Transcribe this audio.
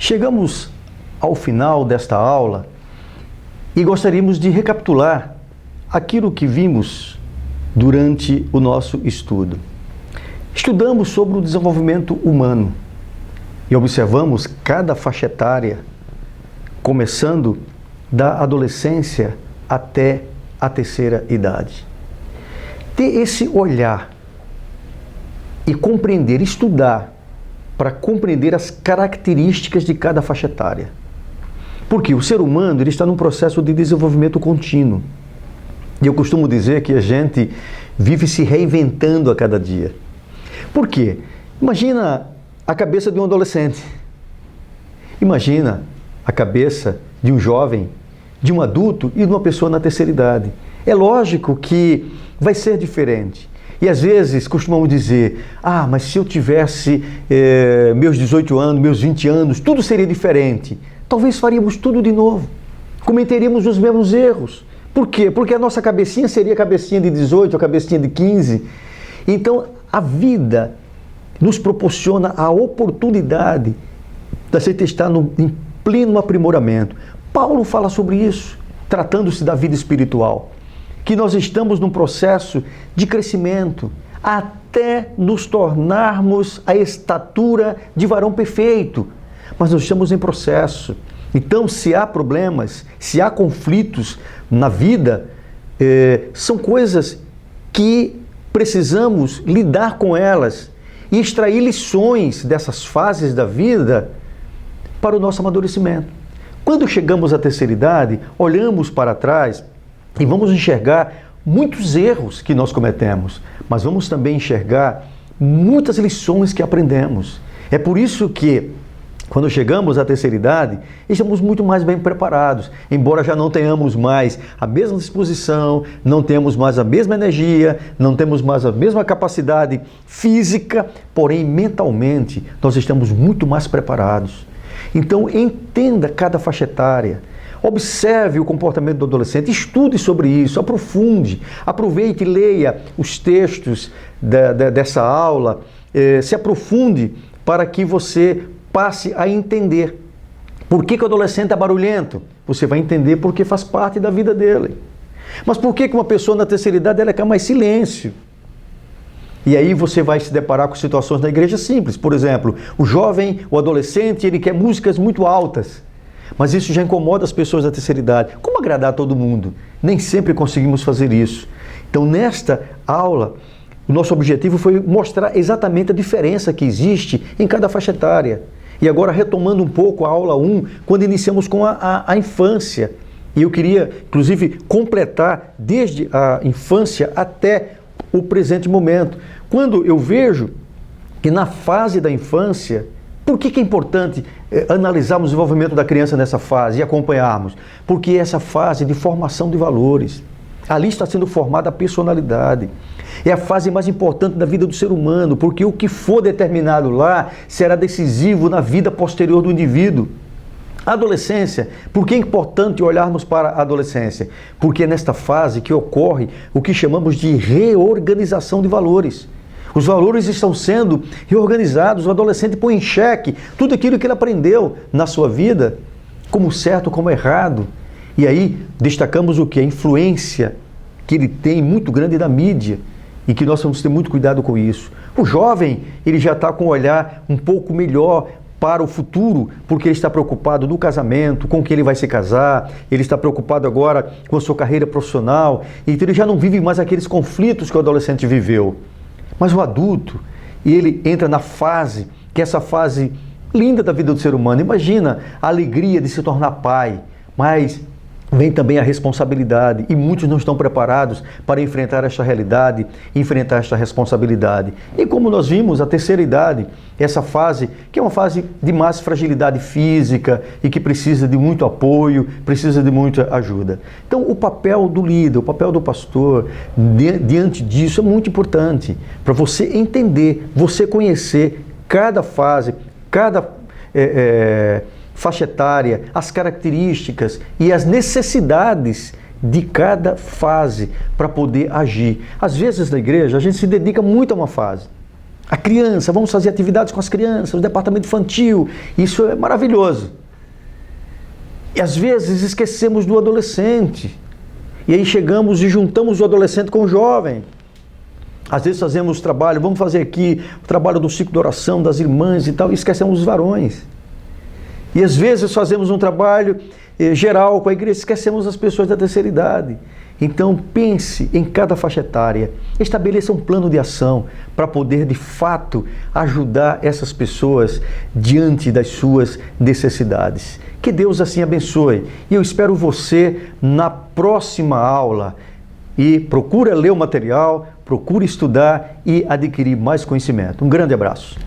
Chegamos ao final desta aula e gostaríamos de recapitular aquilo que vimos durante o nosso estudo. Estudamos sobre o desenvolvimento humano e observamos cada faixa etária, começando da adolescência até a terceira idade. Ter esse olhar e compreender, estudar, para compreender as características de cada faixa etária. Porque o ser humano ele está num processo de desenvolvimento contínuo. E eu costumo dizer que a gente vive se reinventando a cada dia. Por quê? Imagina a cabeça de um adolescente. Imagina a cabeça de um jovem, de um adulto e de uma pessoa na terceira idade. É lógico que vai ser diferente. E às vezes costumamos dizer, mas se eu tivesse meus 18 anos, meus 20 anos, tudo seria diferente. Talvez faríamos tudo de novo. Cometeríamos os mesmos erros. Por quê? Porque a nossa cabecinha seria a cabecinha de 18, a cabecinha de 15. Então, a vida nos proporciona a oportunidade de você estar em pleno aprimoramento. Paulo fala sobre isso, tratando-se da vida espiritual. Que nós estamos num processo de crescimento até nos tornarmos a estatura de varão perfeito. Mas nós estamos em processo. Então, se há problemas, se há conflitos na vida, são coisas que precisamos lidar com elas e extrair lições dessas fases da vida para o nosso amadurecimento. Quando chegamos à terceira idade, olhamos para trás e vamos enxergar muitos erros que nós cometemos, mas vamos também enxergar muitas lições que aprendemos. É por isso que, quando chegamos à terceira idade, estamos muito mais bem preparados, embora já não tenhamos mais a mesma disposição, não temos mais a mesma energia, não temos mais a mesma capacidade física, porém mentalmente nós estamos muito mais preparados. Então entenda cada faixa etária. Observe o comportamento do adolescente, estude sobre isso, aprofunde, aproveite e leia os textos dessa aula, se aprofunde para que você passe a entender. Por que o adolescente é barulhento? Você vai entender porque faz parte da vida dele. Mas por que uma pessoa na terceira idade ela quer mais silêncio? E aí você vai se deparar com situações na igreja simples. Por exemplo, o jovem, o adolescente, ele quer músicas muito altas. Mas isso já incomoda as pessoas da terceira idade. Como agradar todo mundo? Nem sempre conseguimos fazer isso. Então, nesta aula, o nosso objetivo foi mostrar exatamente a diferença que existe em cada faixa etária. E agora, retomando um pouco a aula 1, quando iniciamos com a infância. E eu queria, inclusive, completar desde a infância até o presente momento. Quando eu vejo que na fase da infância, por que é importante analisarmos o desenvolvimento da criança nessa fase e acompanharmos? Porque essa fase de formação de valores, ali está sendo formada a personalidade. É a fase mais importante da vida do ser humano, porque o que for determinado lá será decisivo na vida posterior do indivíduo. A adolescência, por que é importante olharmos para a adolescência? Porque é nesta fase que ocorre o que chamamos de reorganização de valores. Os valores estão sendo reorganizados, o adolescente põe em xeque tudo aquilo que ele aprendeu na sua vida, como certo, como errado. E aí destacamos o que? A influência que ele tem muito grande da mídia e que nós vamos ter muito cuidado com isso. O jovem, ele já está com um olhar um pouco melhor para o futuro, porque ele está preocupado no casamento, com quem ele vai se casar, ele está preocupado agora com a sua carreira profissional, então ele já não vive mais aqueles conflitos que o adolescente viveu. Mas o adulto, ele entra na fase, que é essa fase linda da vida do ser humano. Imagina a alegria de se tornar pai, mas vem também a responsabilidade e muitos não estão preparados para enfrentar esta realidade, enfrentar esta responsabilidade. E como nós vimos, a terceira idade, essa fase que é uma fase de mais fragilidade física e que precisa de muito apoio, precisa de muita ajuda. Então o papel do líder, o papel do pastor, diante disso é muito importante, para você entender, você conhecer cada fase, cada faixa etária, as características e as necessidades de cada fase para poder agir. Às vezes na igreja a gente se dedica muito a uma fase A criança, vamos fazer atividades com as crianças, o departamento infantil, isso é maravilhoso. E às vezes esquecemos do adolescente. E aí chegamos e juntamos o adolescente com o jovem. Às vezes fazemos trabalho, vamos fazer aqui o trabalho do ciclo de oração, das irmãs e tal, e esquecemos os varões. E às vezes fazemos um trabalho geral com a igreja, esquecemos as pessoas da terceira idade. Então pense em cada faixa etária, estabeleça um plano de ação para poder de fato ajudar essas pessoas diante das suas necessidades. Que Deus assim abençoe. E eu espero você na próxima aula. E procura ler o material, procura estudar e adquirir mais conhecimento. Um grande abraço.